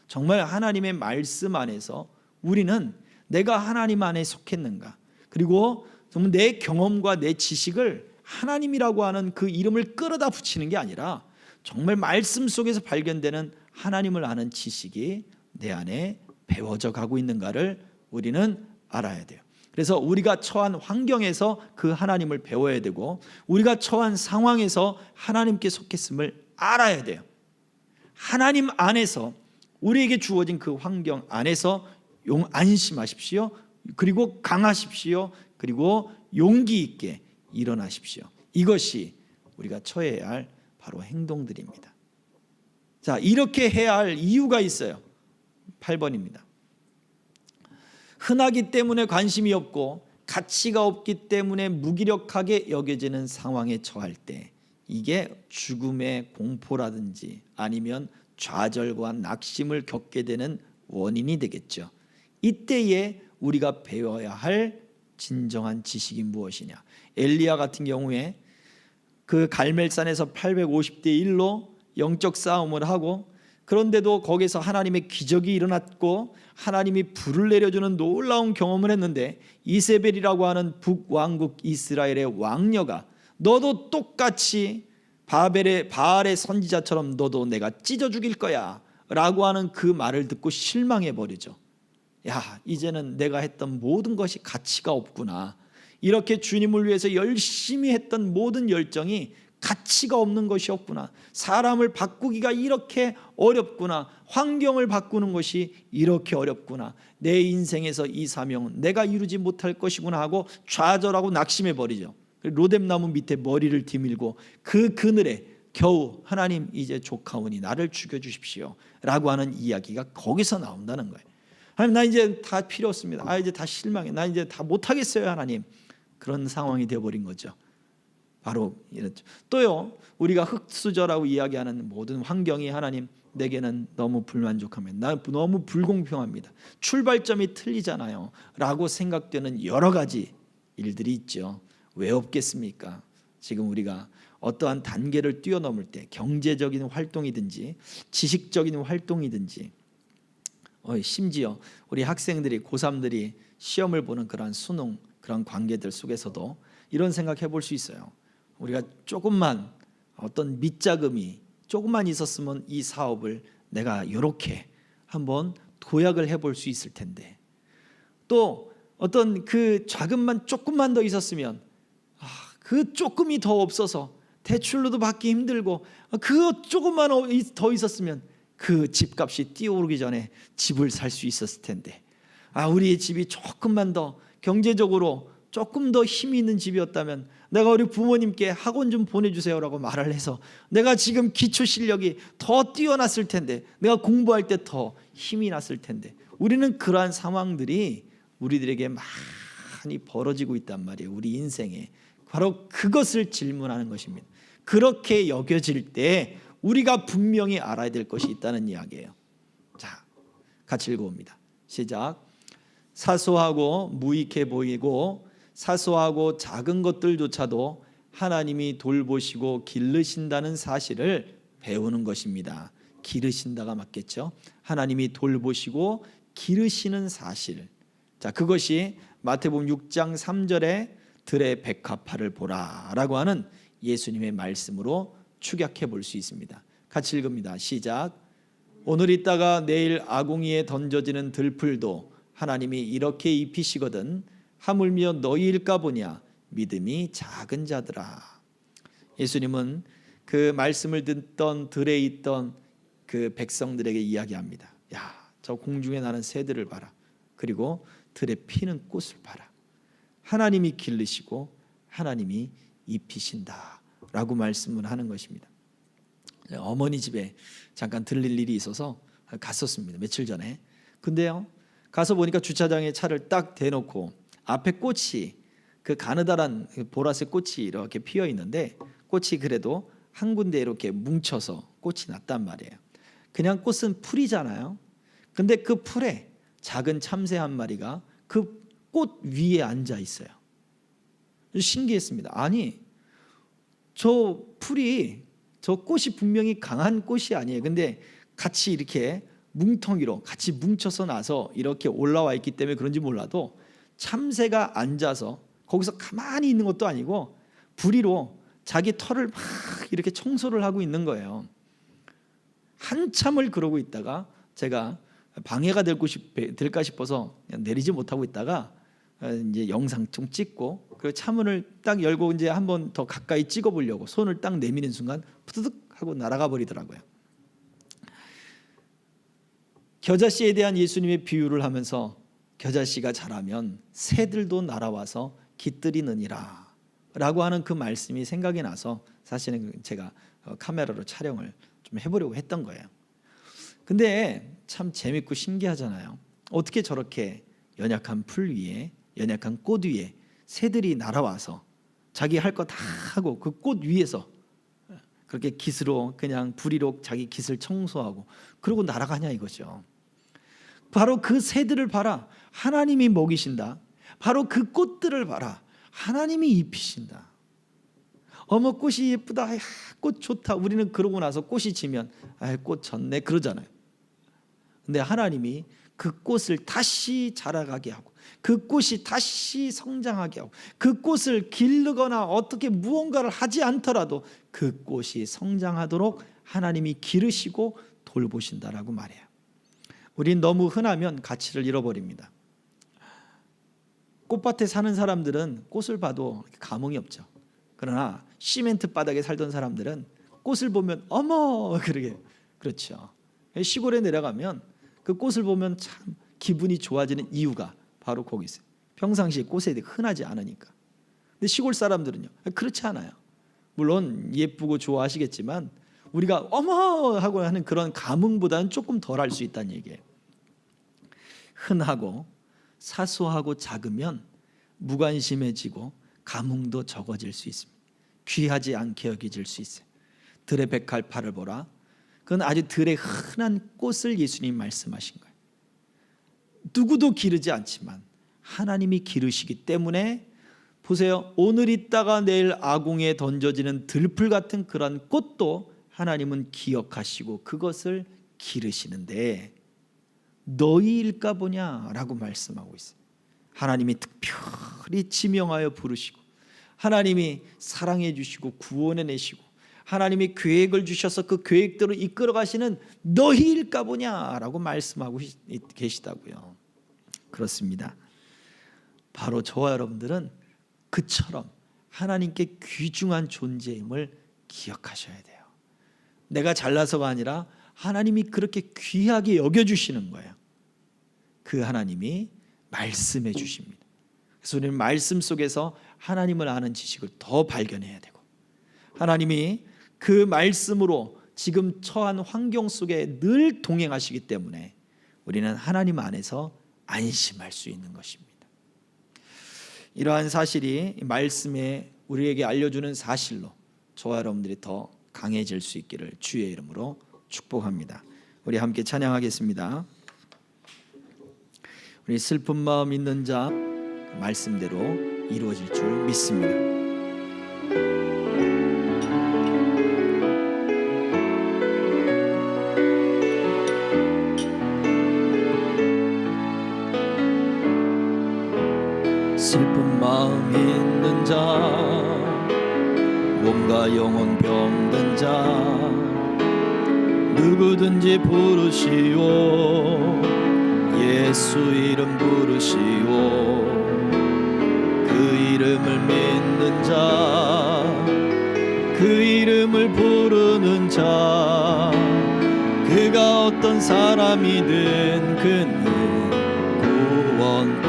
Speaker 1: 정말 하나님의 말씀 안에서 우리는 내가 하나님 안에 속했는가, 그리고 정말 내 경험과 내 지식을 하나님이라고 하는 그 이름을 끌어다 붙이는 게 아니라 정말 말씀 속에서 발견되는 하나님을 아는 지식이 내 안에 배워져 가고 있는가를 우리는 알아야 돼요. 그래서 우리가 처한 환경에서 그 하나님을 배워야 되고 우리가 처한 상황에서 하나님께 속했음을 알아야 돼요. 하나님 안에서 우리에게 주어진 그 환경 안에서 안심하십시오. 그리고 강하십시오. 그리고 용기 있게 일어나십시오. 이것이 우리가 처해야 할 바로 행동들입니다. 자, 이렇게 해야 할 이유가 있어요. 8번입니다. 흔하기 때문에 관심이 없고 가치가 없기 때문에 무기력하게 여겨지는 상황에 처할 때, 이게 죽음의 공포라든지 아니면 좌절과 낙심을 겪게 되는 원인이 되겠죠. 이때에 우리가 배워야 할 진정한 지식이 무엇이냐. 엘리야 같은 경우에 그 갈멜산에서 850대 1로 영적 싸움을 하고, 그런데도 거기서 하나님의 기적이 일어났고 하나님이 불을 내려주는 놀라운 경험을 했는데, 이세벨이라고 하는 북왕국 이스라엘의 왕녀가 너도 똑같이 바알의 선지자처럼 너도 내가 찢어 죽일 거야 라고 하는 그 말을 듣고 실망해 버리죠. 야, 이제는 내가 했던 모든 것이 가치가 없구나. 이렇게 주님을 위해서 열심히 했던 모든 열정이 가치가 없는 것이었구나. 사람을 바꾸기가 이렇게 어렵구나. 환경을 바꾸는 것이 이렇게 어렵구나. 내 인생에서 이 사명은 내가 이루지 못할 것이구나 하고 좌절하고 낙심해 버리죠. 로뎀나무 밑에 머리를 디밀고 그 그늘에 겨우 하나님 이제 족하오니 나를 죽여주십시오 라고 하는 이야기가 거기서 나온다는 거예요. 하나님 나 이제 다 필요 없습니다. 이제 다 실망해. 나 이제 다 못하겠어요 하나님. 그런 상황이 되어버린 거죠. 바로 이렇죠. 또요 우리가 흙수저라고 이야기하는 모든 환경이 하나님 내게는 너무 불만족합니다. 나 너무 불공평합니다. 출발점이 틀리잖아요 라고 생각되는 여러 가지 일들이 있죠. 왜 없겠습니까? 지금 우리가 어떠한 단계를 뛰어넘을 때 경제적인 활동이든지 지식적인 활동이든지 심지어 우리 학생들이 고3들이 시험을 보는 그런 수능 그런 관계들 속에서도 이런 생각해 볼 수 있어요. 우리가 조금만 어떤 밑자금이 조금만 있었으면 이 사업을 내가 이렇게 한번 도약을 해볼 수 있을 텐데, 또 어떤 그 자금만 조금만 더 있었으면 그 조금이 더 없어서 대출로도 받기 힘들고 그 조금만 더 있었으면 그 집값이 뛰어오르기 전에 집을 살 수 있었을 텐데, 우리의 집이 조금만 더 경제적으로 조금 더 힘이 있는 집이었다면 내가 우리 부모님께 학원 좀 보내주세요라고 말을 해서 내가 지금 기초 실력이 더 뛰어났을 텐데, 내가 공부할 때 더 힘이 났을 텐데, 우리는 그러한 상황들이 우리들에게 많이 벌어지고 있단 말이에요. 우리 인생에 바로 그것을 질문하는 것입니다. 그렇게 여겨질 때 우리가 분명히 알아야 될 것이 있다는 이야기예요. 자, 같이 읽어봅니다. 시작. 사소하고 무익해 보이고 사소하고 작은 것들조차도 하나님이 돌보시고 기르신다는 사실을 배우는 것입니다. 기르신다가 맞겠죠? 하나님이 돌보시고 기르시는 사실. 자, 그것이 마태복음 6장 3절에 들의 백합화를 보라라고 하는 예수님의 말씀으로 축약해 볼 수 있습니다. 같이 읽습니다. 시작. 오늘 있다가 내일 아궁이에 던져지는 들풀도 하나님이 이렇게 입히시거든 하물며 너희일까 보냐 믿음이 작은 자들아. 예수님은 그 말씀을 듣던 들에 있던 그 백성들에게 이야기합니다. 야, 저 공중에 나는 새들을 봐라. 그리고 들에 피는 꽃을 봐라. 하나님이 기르시고 하나님이 입히신다 라고 말씀을 하는 것입니다. 어머니 집에 잠깐 들릴 일이 있어서 갔었습니다. 며칠 전에. 근데요 가서 보니까 주차장에 차를 딱 대놓고 앞에 꽃이 그 가느다란 보라색 꽃이 이렇게 피어 있는데, 꽃이 그래도 한 군데 이렇게 뭉쳐서 꽃이 났단 말이에요. 그냥 꽃은 풀이잖아요. 근데 그 풀에 작은 참새 한 마리가 그 꽃 위에 앉아 있어요. 신기했습니다. 아니 저 풀이, 저 꽃이 분명히 강한 꽃이 아니에요. 근데 같이 이렇게 뭉텅이로 같이 뭉쳐서 나서 이렇게 올라와 있기 때문에 그런지 몰라도 참새가 앉아서 거기서 가만히 있는 것도 아니고 부리로 자기 털을 막 이렇게 청소를 하고 있는 거예요. 한참을 그러고 있다가 제가 방해가 될까 싶어서 내리지 못하고 있다가 이제 영상 좀 찍고 그 차문을 딱 열고 이제 한번 더 가까이 찍어 보려고 손을 딱 내미는 순간 푸드득 하고 날아가 버리더라고요. 겨자씨에 대한 예수님의 비유를 하면서 겨자씨가 자라면 새들도 날아와서 깃들이느니라 라고 하는 그 말씀이 생각이 나서 사실은 제가 카메라로 촬영을 좀 해보려고 했던 거예요. 근데 참 재밌고 신기하잖아요. 어떻게 저렇게 연약한 풀 위에, 연약한 꽃 위에 새들이 날아와서 자기 할 거 다 하고 그 꽃 위에서 그렇게 깃으로 그냥 부리로 자기 깃을 청소하고 그러고 날아가냐 이거죠. 바로 그 새들을 봐라. 하나님이 먹이신다. 바로 그 꽃들을 봐라. 하나님이 입히신다. 어머 꽃이 예쁘다. 꽃 좋다. 우리는 그러고 나서 꽃이 지면 꽃 졌네 그러잖아요. 근데 하나님이 그 꽃을 다시 자라가게 하고 그 꽃이 다시 성장하게 하고 그 꽃을 기르거나 어떻게 무언가를 하지 않더라도 그 꽃이 성장하도록 하나님이 기르시고 돌보신다라고 말해요. 우린 너무 흔하면 가치를 잃어버립니다. 꽃밭에 사는 사람들은 꽃을 봐도 감흥이 없죠. 그러나 시멘트 바닥에 살던 사람들은 꽃을 보면 어머 그러게 그렇죠. 시골에 내려가면 그 꽃을 보면 참 기분이 좋아지는 이유가 바로 거기 있어요. 평상시에 꽃에 흔하지 않으니까. 근데 시골 사람들은요 그렇지 않아요. 물론 예쁘고 좋아하시겠지만 우리가 어머 하고 하는 그런 감흥보다는 조금 덜 할 수 있다는 얘기예요. 흔하고 사소하고 작으면 무관심해지고 감흥도 적어질 수 있습니다. 귀하지 않게 여겨질 수 있어요. 들의 백합화를 보라. 그건 아주 들의 흔한 꽃을 예수님 말씀하신 거예요. 누구도 기르지 않지만 하나님이 기르시기 때문에 보세요. 오늘 있다가 내일 아궁이에 던져지는 들풀 같은 그런 꽃도 하나님은 기억하시고 그것을 기르시는데 너희일까 보냐라고 말씀하고 있어요. 하나님이 특별히 지명하여 부르시고 하나님이 사랑해 주시고 구원해 내시고 하나님이 계획을 주셔서 그 계획대로 이끌어 가시는 너희일까 보냐라고 말씀하고 계시다고요. 그렇습니다. 바로 저와 여러분들은 그처럼 하나님께 귀중한 존재임을 기억하셔야 돼요. 내가 잘나서가 아니라 하나님이 그렇게 귀하게 여겨주시는 거예요. 그 하나님이 말씀해 주십니다. 그래서 우리는 말씀 속에서 하나님을 아는 지식을 더 발견해야 되고 하나님이 그 말씀으로 지금 처한 환경 속에 늘 동행하시기 때문에 우리는 하나님 안에서 안심할 수 있는 것입니다. 이러한 사실이 말씀에 우리에게 알려주는 사실로 저와 여러분들이 더 강해질 수 있기를 주의 이름으로 축복합니다. 우리 함께 찬양하겠습니다. 우리 슬픈 마음 있는 자 말씀대로 이루어질 줄 믿습니다. 슬픈 마음 있는 자 몸과 영혼 병든 자 누구든지 부르시오 예수 이름 부르시오 그 이름을 믿는 자 그 이름을 부르는 자 그가 어떤 사람이든 그는 구원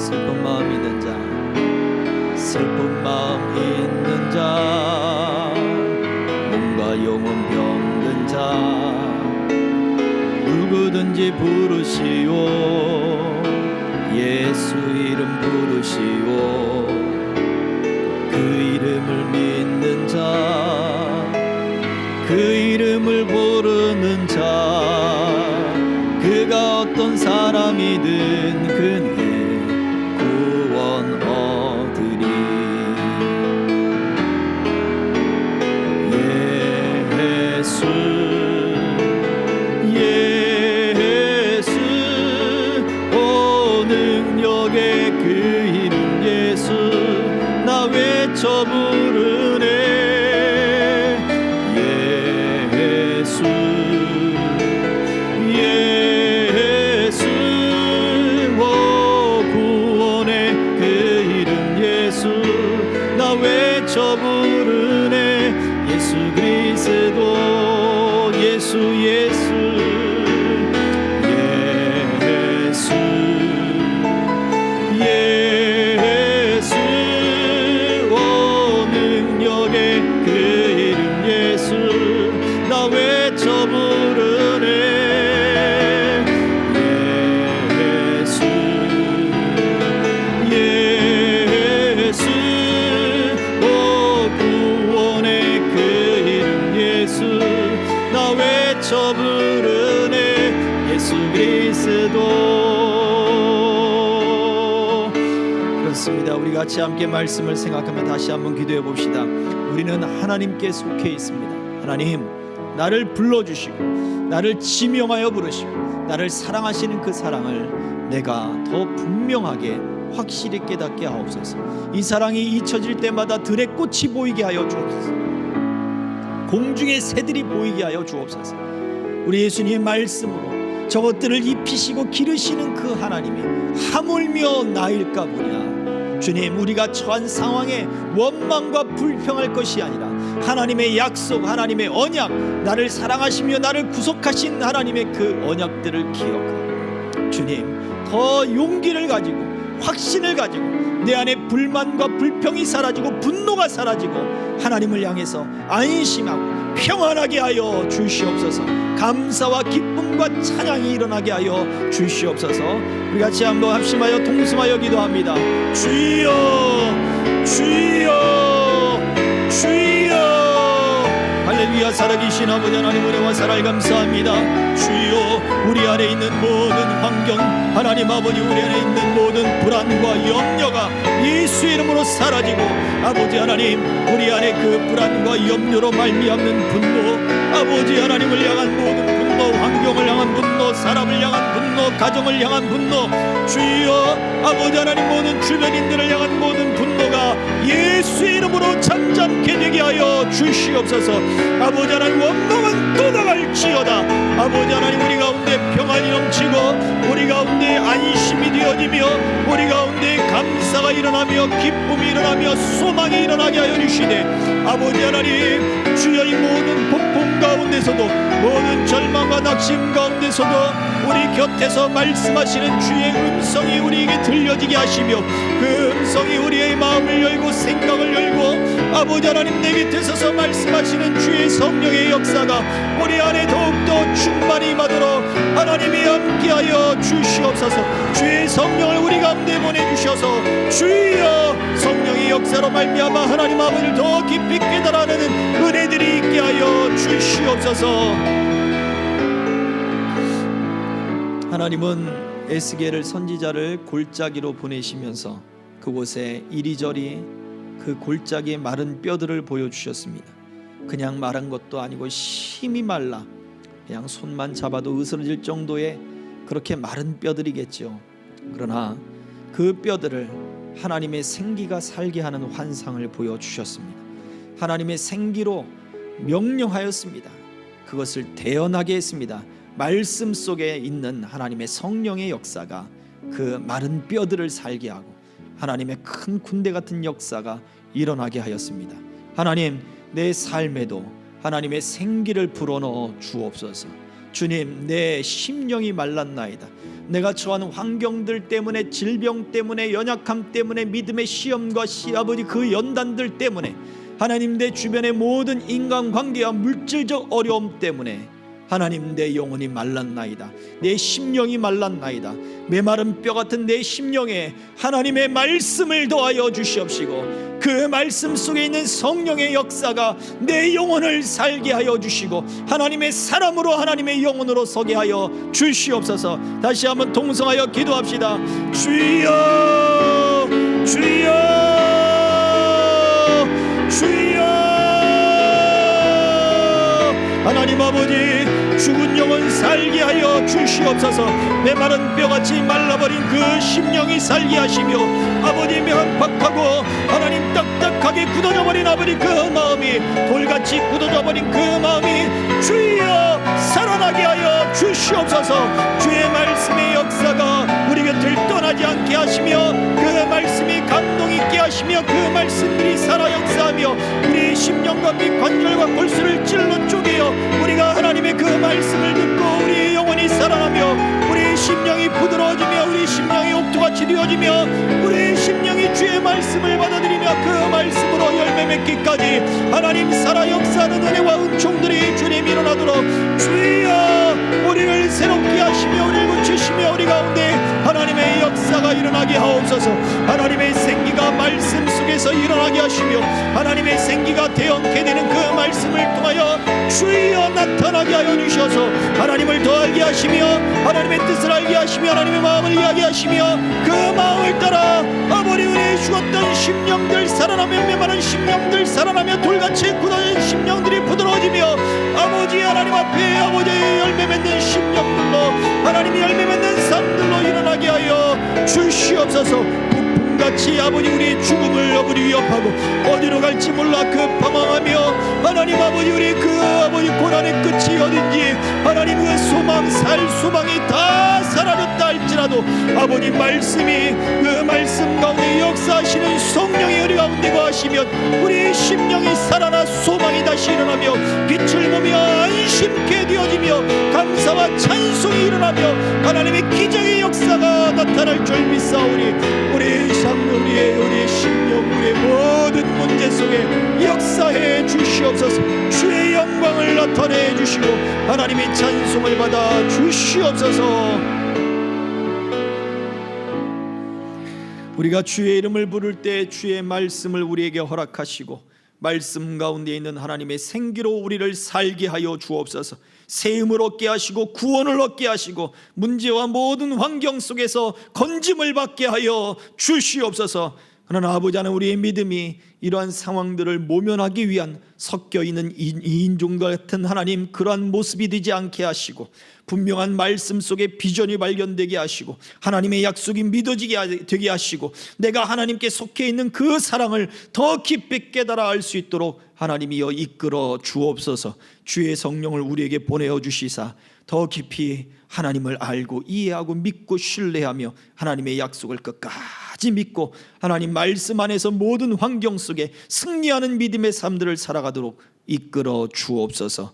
Speaker 1: 슬픈 마음 있는 자 슬픈 마음 있는 자 몸과 영혼 병든 자 누구든지 부르시오 예수 이름 부르시오 그 이름을 믿는 자 그 이름을 부르는 자 그가 어떤 사람이든 그는 외쳐 부르네 예수 예수 오 구원의 그 이름 예수 나 외쳐 부르네 예수 그리스도 예수 예수 그렇습니다. 우리 같이 함께 말씀을 생각하며 다시 한번 기도해 봅시다. 우리는 하나님께 속해 있습니다. 하나님 나를 불러주시고 나를 지명하여 부르시고 나를 사랑하시는 그 사랑을 내가 더 분명하게 확실히 깨닫게 하옵소서. 이 사랑이 잊혀질 때마다 들의 꽃이 보이게 하여 주옵소서. 공중의 새들이 보이게 하여 주옵소서. 우리 예수님의 말씀으로 저것들을 입히시고 기르시는 그 하나님이 하물며 나일까 보냐. 주님, 우리가 처한 상황에 원망과 불평할 것이 아니라 하나님의 약속, 하나님의 언약, 나를 사랑하시며 나를 구속하신 하나님의 그 언약들을 기억하고 주님, 더 용기를 가지고 확신을 가지고 내 안에 불만과 불평이 사라지고 분노가 사라지고 하나님을 향해서 안심하고 평안하게 하여 주시옵소서. 감사와 기쁨과 찬양이 일어나게 하여 주시옵소서. 우리 같이 한번 합심하여 통성하여 기도합니다. 주여 주여 주여. 할렐루야. 살아계신 아버지 하나님, 은혜와 사랑을 감사합니다. 주여, 우리 안에 있는 모든 환경, 하나님 아버지, 우리 안에 있는 모든 불안과 염려가 예수 이름으로 사라지고, 아버지 하나님, 우리 안에 그 불안과 염려로 말미암는 분노, 아버지 하나님을 향한 모든 분노, 환경을 향한 분노, 사람을 향한 분노, 가정을 향한 분노, 주여, 아버지 하나님, 모든 주변인들을 향한 모든 분노가 예수 이름으로 잠잠케 되게 하여 주시옵소서. 아버지 하나님, 원망은 떠나갈지어다. 아버지 하나님, 우리 가운데 평안이 넘치고 우리 가운데 안심이 되어지며 우리 가운데 감사가 일어나며 기쁨이 일어나며 소망이 일어나게 하여 주시되, 아버지 하나님, 주여, 이 모든 폭풍 가운데서도 모든 절망과 낙심 가운데서도 우리 곁에서 말씀하시는 주의 음성이 우리에게 들려지게 하시며 그 음성이 우리의 마음을 열고 생각을 열고, 아버지 하나님, 내 곁에 서서 말씀하시는 주의 성령의 역사가 우리 안에 더욱더 충만히 임하도록 하나님이 함께하여 주시옵소서. 주의 성령을 우리 가운데 보내주셔서 주여, 성령의 역사로 말미암아 하나님 아버지를 더 깊이 깨달아내는 은혜들이 있게 하여 주시옵소서. 하나님은 에스겔을 선지자를 골짜기로 보내시면서 그곳에 이리저리 그 골짜기의 마른 뼈들을 보여주셨습니다. 그냥 마른 것도 아니고 심히 말라 그냥 손만 잡아도 으스러질 정도의 그렇게 마른 뼈들이겠죠. 그러나 그 뼈들을 하나님의 생기가 살게 하는 환상을 보여주셨습니다. 하나님의 생기로 명령하였습니다. 그것을 태어나게 했습니다. 말씀 속에 있는 하나님의 성령의 역사가 그 마른 뼈들을 살게 하고 하나님의 큰 군대 같은 역사가 일어나게 하였습니다. 하나님, 내 삶에도 하나님의 생기를 불어넣어 주옵소서. 주님, 내 심령이 말랐나이다. 내가 처한 환경들 때문에, 질병 때문에, 연약함 때문에, 믿음의 시험과 아버지 그 연단들 때문에, 하나님, 내 주변의 모든 인간관계와 물질적 어려움 때문에 하나님, 내 영혼이 말랐나이다. 내 심령이 말랐나이다. 메마른 뼈 같은 내 심령에 하나님의 말씀을 더하여 주시옵시고 그 말씀 속에 있는 성령의 역사가 내 영혼을 살게 하여 주시고 하나님의 사람으로 하나님의 영혼으로 서게 하여 주시옵소서. 다시 한번 동성하여 기도합시다. 주여 주여 주여. 하나님 아버지, 죽은 영혼 살게 하여 주시옵소서. 메마른 뼈같이 말라버린 그 심령이 살게 하시며 아버지, 명확하고 하나님 딱딱하게 굳어져버린 아버지 그 마음이, 돌같이 굳어져버린 그 마음이 주여 살아나게 하여 주시옵소서. 주의 말씀의 역사가 우리 곁을 떠나지 않게 하시며 그 말씀이 감동 있게 하시며 그 말씀들이 살아 역사하며 우리 심령과 및 관절과 골수를 찔러 쪼개어 우리가 하나님의 그 말씀을 듣고 우리의 영혼이 살아나며 우리의 심령이 부드러워지며 우리 심령이 옥토같이 되어지며 우리의 심령이 주의 말씀을 받아들이며 그 말씀으로 열매 맺기까지 하나님 살아 역사하는 은혜와 은총들이 주님 일어나도록 주여 우리를 새롭게 하시며 우리를 고치시며 우리 가운데 하나님의 역사가 일어나게 하옵소서. 하나님의 생기가 말씀 속에서 일어나게 하시며 하나님의 생기가 되었게 되는 그 말씀을 통하여 주여 나타나게 하여 주셔서 하나님을 더 알게 하시며 하나님의 뜻을 알게 하시며 하나님의 마음을 이해하게 하시며 그 마음을 따라 아버지 우리의 죽었던 심령들 살아나며 메마른 심령들 살아나며 돌같이 굳어진 심령들이 부드러워지며 아버지 하나님 앞에 아버지의 열매 맺는 심령들로 하나님이 열매 맺는 삶들로 일어나게 하여 주시옵소서. 같이 아버지 우리의 죽음을 아버지 위협하고 어디로 갈지 몰라 급방황하며 하나님 아버지 우리 그 아버지 고난의 끝이 어딘지 하나님 그 소망 살 소망이 다 사라졌다 할지라도 아버지 말씀이 그 말씀 가운데 역사하시는 성령의 우리 가운데 거하시면 우리의 심령이 살아나 소망이 다시 일어나며 빛을 보며 안심케 되어지며 감사와 찬송이 일어나며 하나님의 기적의 역사가 나타날 줄 믿사오니 우리의 삶, 우리의 심령, 우리의 모든 문제 속에 역사해 주시옵소서. 주의 영광을 나타내 주시고 하나님의 찬송을 받아 주시옵소서. 우리가 주의 이름을 부를 때 주의 말씀을 우리에게 허락하시고 말씀 가운데 있는 하나님의 생기로 우리를 살게 하여 주옵소서. 새 힘을 얻게 하시고 구원을 얻게 하시고 문제와 모든 환경 속에서 건짐을 받게 하여 주시옵소서. 그러나 아버지 하나님, 우리의 믿음이 이러한 상황들을 모면하기 위한 섞여있는 이인종과 같은 하나님, 그러한 모습이 되지 않게 하시고 분명한 말씀 속에 비전이 발견되게 하시고 하나님의 약속이 믿어지게 되게 하시고 내가 하나님께 속해 있는 그 사랑을 더 깊이 깨달아 알 수 있도록 하나님이여 이끌어 주옵소서. 주의 성령을 우리에게 보내어 주시사 더 깊이 하나님을 알고 이해하고 믿고 신뢰하며 하나님의 약속을 끝까지 믿고 하나님 말씀 안에서 모든 환경 속에 승리하는 믿음의 삶들을 살아가도록 이끌어 주옵소서.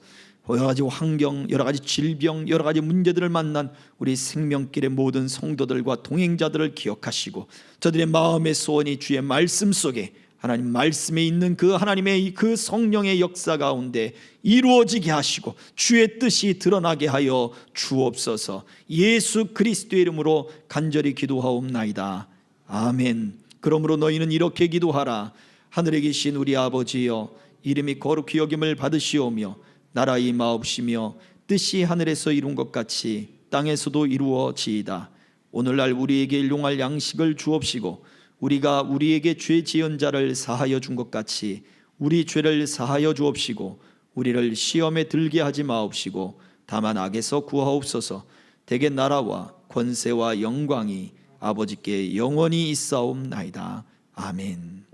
Speaker 1: 여러 가지 환경, 여러 가지 질병, 여러 가지 문제들을 만난 우리 생명길의 모든 성도들과 동행자들을 기억하시고 저들의 마음의 소원이 주의 말씀 속에 하나님 말씀에 있는 그 하나님의 그 성령의 역사 가운데 이루어지게 하시고 주의 뜻이 드러나게 하여 주옵소서. 예수 그리스도의 이름으로 간절히 기도하옵나이다. 아멘. 그러므로 너희는 이렇게 기도하라. 하늘에 계신 우리 아버지여, 이름이 거룩히 여김을 받으시오며 나라 임하옵시며 뜻이 하늘에서 이룬 것 같이 땅에서도 이루어지이다. 오늘날 우리에게 일용할 양식을 주옵시고 우리가 우리에게 죄 지은 자를 사하여 준 것 같이 우리 죄를 사하여 주옵시고 우리를 시험에 들게 하지 마옵시고 다만 악에서 구하옵소서. 대개 나라와 권세와 영광이 아버지께 영원히 있사옵나이다. 아멘.